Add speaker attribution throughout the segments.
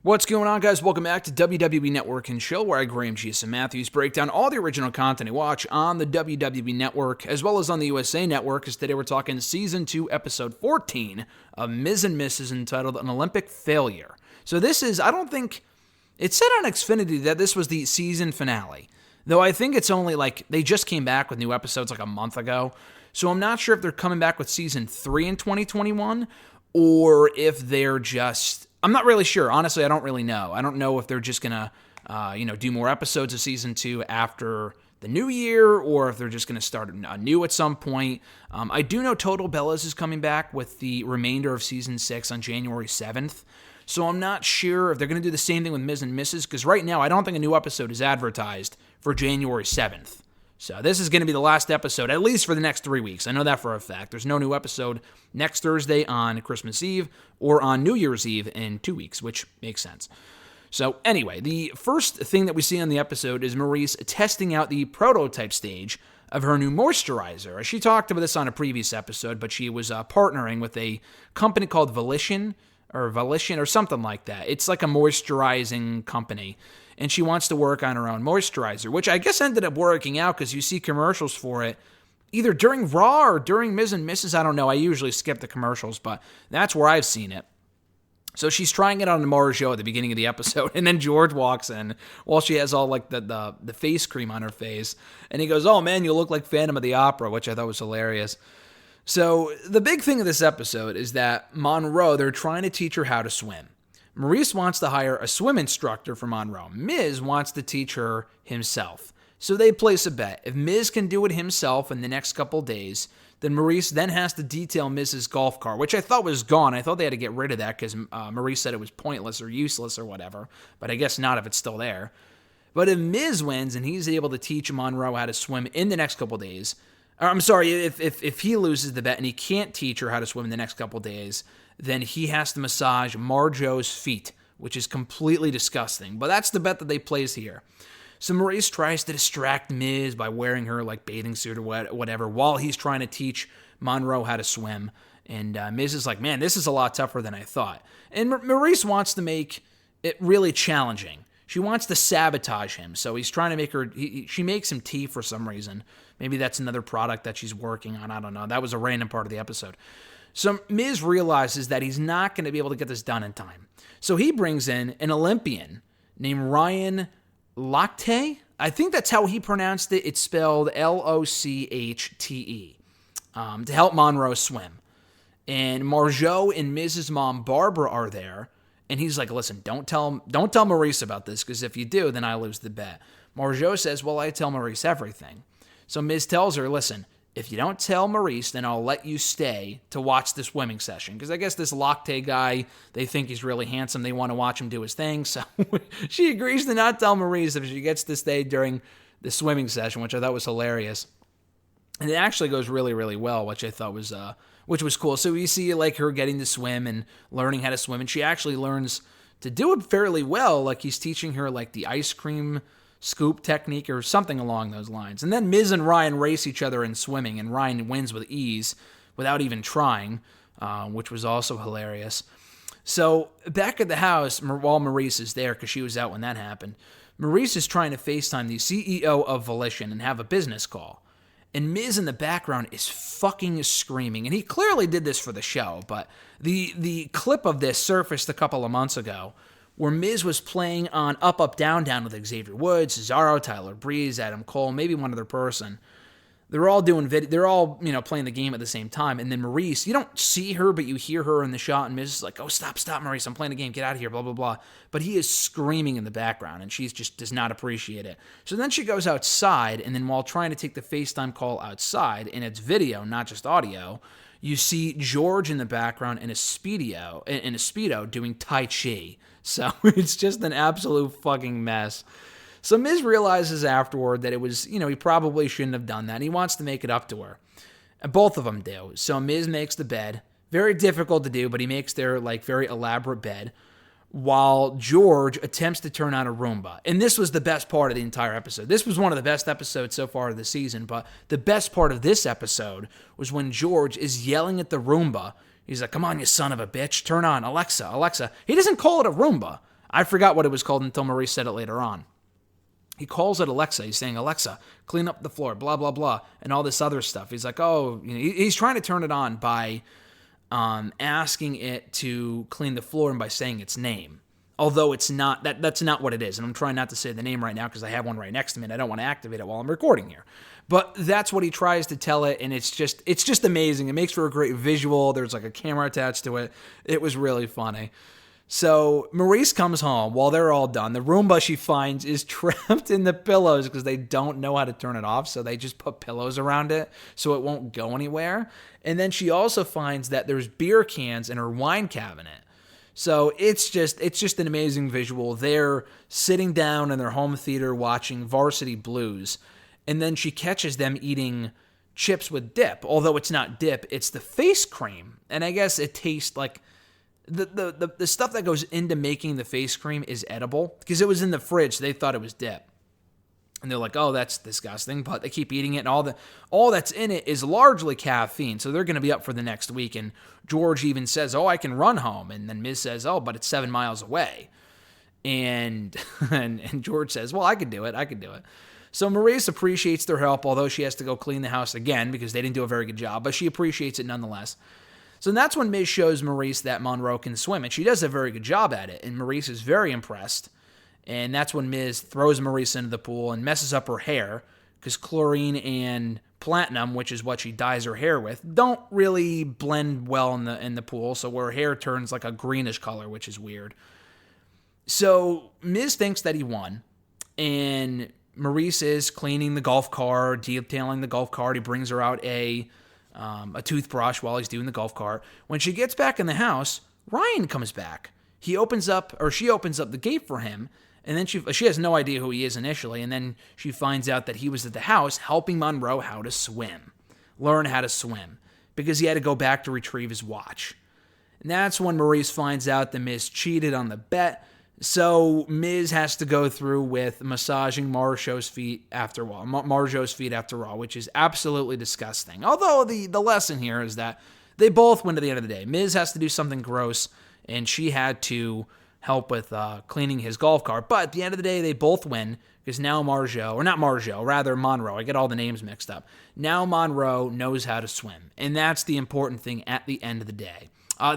Speaker 1: What's going on, guys? Welcome back to WWE Network and Chill, where I, Graham G.S. Matthews, break down all the original content you watch on the WWE Network, as well as on the USA Network, because today we're talking Season 2, Episode 14 of Miz and Mrs. entitled An Olympic Failure. So this is, I don't think, it said on Xfinity that this was the season finale, though I think it's only they just came back with new episodes a month ago, so I'm not sure if they're coming back with Season 3 in 2021, or if they're just... I'm not really sure. Honestly, I don't really know. I don't know if they're just going to, do more episodes of Season 2 after the new year, or if they're just going to start anew at some point. I do know Total Bellas is coming back with the remainder of Season 6 on January 7th. So I'm not sure if they're going to do the same thing with Miz and Mrs., because right now I don't think a new episode is advertised for January 7th. So this is going to be the last episode, at least for the next 3 weeks. I know that for a fact. There's no new episode next Thursday on Christmas Eve or on New Year's Eve in 2 weeks, which makes sense. So anyway, the first thing that we see on the episode is Maryse testing out the prototype stage of her new moisturizer. She talked about this on a previous episode, but she was partnering with a company called Volition or something like that. It's like a moisturizing company. And she wants to work on her own moisturizer, which I guess ended up working out because you see commercials for it either during Raw or during Miz and Mrs. I don't know. I usually skip the commercials, but that's where I've seen it. So she's trying it on Marjo at the beginning of the episode, and then George walks in while she has all the face cream on her face, and he goes, "Oh man, you look like Phantom of the Opera," which I thought was hilarious. So the big thing of this episode is that Monroe, they're trying to teach her how to swim. Maryse wants to hire a swim instructor for Monroe. Miz wants to teach her himself. So they place a bet. If Miz can do it himself in the next couple days, then Maryse then has to detail Miz's golf cart, which I thought was gone. I thought they had to get rid of that because Maryse said it was pointless or useless or whatever. But I guess not if it's still there. But if Miz wins and he's able to teach Monroe how to swim in the next couple days, or I'm sorry, if he loses the bet and he can't teach her how to swim in the next couple days, then he has to massage Marjo's feet, which is completely disgusting. But that's the bet that they place here. So Maryse tries to distract Miz by wearing her bathing suit or whatever while he's trying to teach Monroe how to swim. And Miz is like, man, this is a lot tougher than I thought. And Maryse wants to make it really challenging. She wants to sabotage him. So he's trying to make her, she makes him tea for some reason. Maybe that's another product that she's working on. I don't know. That was a random part of the episode. So Miz realizes that he's not going to be able to get this done in time. So he brings in an Olympian named Ryan Lochte. I think that's how he pronounced it. It's spelled Lochte, to help Monroe swim. And Marjo and Miz's mom, Barbara, are there. And he's like, listen, don't tell Maryse about this, because if you do, then I lose the bet. Marjo says, well, I tell Maryse everything. So Miz tells her, listen, if you don't tell Maryse, then I'll let you stay to watch the swimming session. Because I guess this Lochte guy, they think he's really handsome. They want to watch him do his thing. So she agrees to not tell Maryse if she gets to stay during the swimming session, which I thought was hilarious. And it actually goes really, really well, which I thought was cool. So we see her getting to swim and learning how to swim. And she actually learns to do it fairly well. He's teaching her the ice cream scoop technique or something along those lines. And then Miz and Ryan race each other in swimming, and Ryan wins with ease without even trying, which was also hilarious. So back at the house, while Maryse is there, because she was out when that happened, Maryse is trying to FaceTime the CEO of Volition and have a business call. And Miz in the background is fucking screaming. And he clearly did this for the show, but the clip of this surfaced a couple of months ago, where Miz was playing on Up, Up, Down, Down with Xavier Woods, Cesaro, Tyler Breeze, Adam Cole, maybe one other person. They're all doing they're all, playing the game at the same time. And then Maryse, you don't see her, but you hear her in the shot, and Miz is like, oh, stop, Maryse, I'm playing the game, get out of here, blah, blah, blah. But he is screaming in the background, and she just does not appreciate it. So then she goes outside, and then while trying to take the FaceTime call outside, and it's video, not just audio, you see George in the background in a Speedo doing Tai Chi. So it's just an absolute fucking mess. So Miz realizes afterward that it was, he probably shouldn't have done that. And he wants to make it up to her. And both of them do. So Miz makes the bed. Very difficult to do, but he makes their very elaborate bed. While George attempts to turn on a Roomba. And this was the best part of the entire episode. This was one of the best episodes so far of the season. But the best part of this episode was when George is yelling at the Roomba. He's like, come on, you son of a bitch. Turn on. Alexa. He doesn't call it a Roomba. I forgot what it was called until Maurice said it later on. He calls it Alexa. He's saying, Alexa, clean up the floor, blah, blah, blah, and all this other stuff. He's like, oh, he's trying to turn it on by asking it to clean the floor and by saying its name. Although it's not, that's not what it is. And I'm trying not to say the name right now because I have one right next to me and I don't want to activate it while I'm recording here. But that's what he tries to tell it, and it's just amazing. It makes for a great visual. There's like a camera attached to it. It was really funny. So Maurice comes home while they're all done. The Roomba she finds is trapped in the pillows because they don't know how to turn it off, so they just put pillows around it so it won't go anywhere. And then she also finds that there's beer cans in her wine cabinet. So it's just an amazing visual. They're sitting down in their home theater watching Varsity Blues, and then she catches them eating chips with dip. Although it's not dip, it's the face cream. And I guess it tastes like the stuff that goes into making the face cream is edible because it was in the fridge, so they thought it was dip. And they're like, oh, that's disgusting, but they keep eating it, and all that's in it is largely caffeine, so they're going to be up for the next week. And George even says, oh, I can run home. And then Miz says, oh, but it's 7 miles away. And George says, well, I could do it. So Maurice appreciates their help, although she has to go clean the house again because they didn't do a very good job, but she appreciates it nonetheless. So that's when Miz shows Maurice that Monroe can swim, and she does a very good job at it, and Maurice is very impressed. And that's when Miz throws Maurice into the pool and messes up her hair because chlorine and platinum, which is what she dyes her hair with, don't really blend well in the pool, so her hair turns like a greenish color, which is weird. So Miz thinks that he won, and Maurice is cleaning the golf cart, detailing the golf cart. He brings her out a toothbrush while he's doing the golf cart. When she gets back in the house, Ryan comes back. She opens up the gate for him, and then she has no idea who he is initially, and then she finds out that he was at the house helping Monroe learn how to swim, because he had to go back to retrieve his watch. And that's when Maurice finds out that Miz cheated on the bet, so Miz has to go through with massaging Marjo's feet after Raw, which is absolutely disgusting. Although the lesson here is that they both win at the end of the day. Miz has to do something gross, and she had to help with cleaning his golf cart. But at the end of the day, they both win because now Monroe. I get all the names mixed up. Now Monroe knows how to swim, and that's the important thing at the end of the day.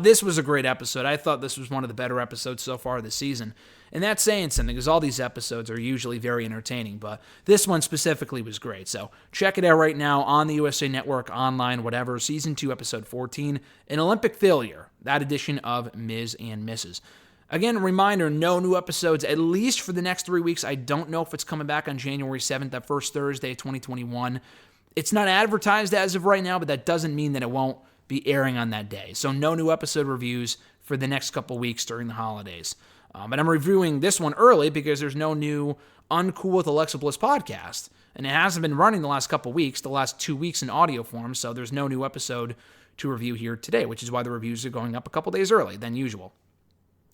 Speaker 1: This was a great episode. I thought this was one of the better episodes so far this season. And that's saying something because all these episodes are usually very entertaining, but this one specifically was great. So check it out right now on the USA Network, online, whatever. Season 2, Episode 14, An Olympic Failure, that edition of Miz and Mrs. Again, a reminder, no new episodes, at least for the next 3 weeks. I don't know if it's coming back on January 7th, that first Thursday of 2021. It's not advertised as of right now, but that doesn't mean that it won't be airing on that day. So no new episode reviews for the next couple weeks during the holidays. But I'm reviewing this one early because there's no new Uncool with Alexa Bliss podcast. And it hasn't been running the last couple weeks, the last 2 weeks in audio form, so there's no new episode to review here today, which is why the reviews are going up a couple days early than usual.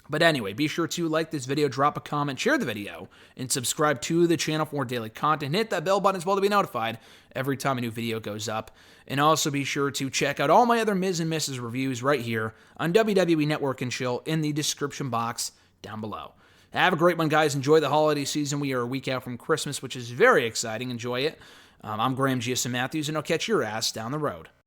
Speaker 1: But anyway, be sure to like this video, drop a comment, share the video, and subscribe to the channel for more daily content. Hit that bell button as well to be notified every time a new video goes up. And also be sure to check out all my other Miz and Mrs. reviews right here on WWE Network and Chill in the description box down below. Have a great one, guys. Enjoy the holiday season. We are a week out from Christmas, which is very exciting. Enjoy it. I'm Graham G.S. Matthews, and I'll catch your ass down the road.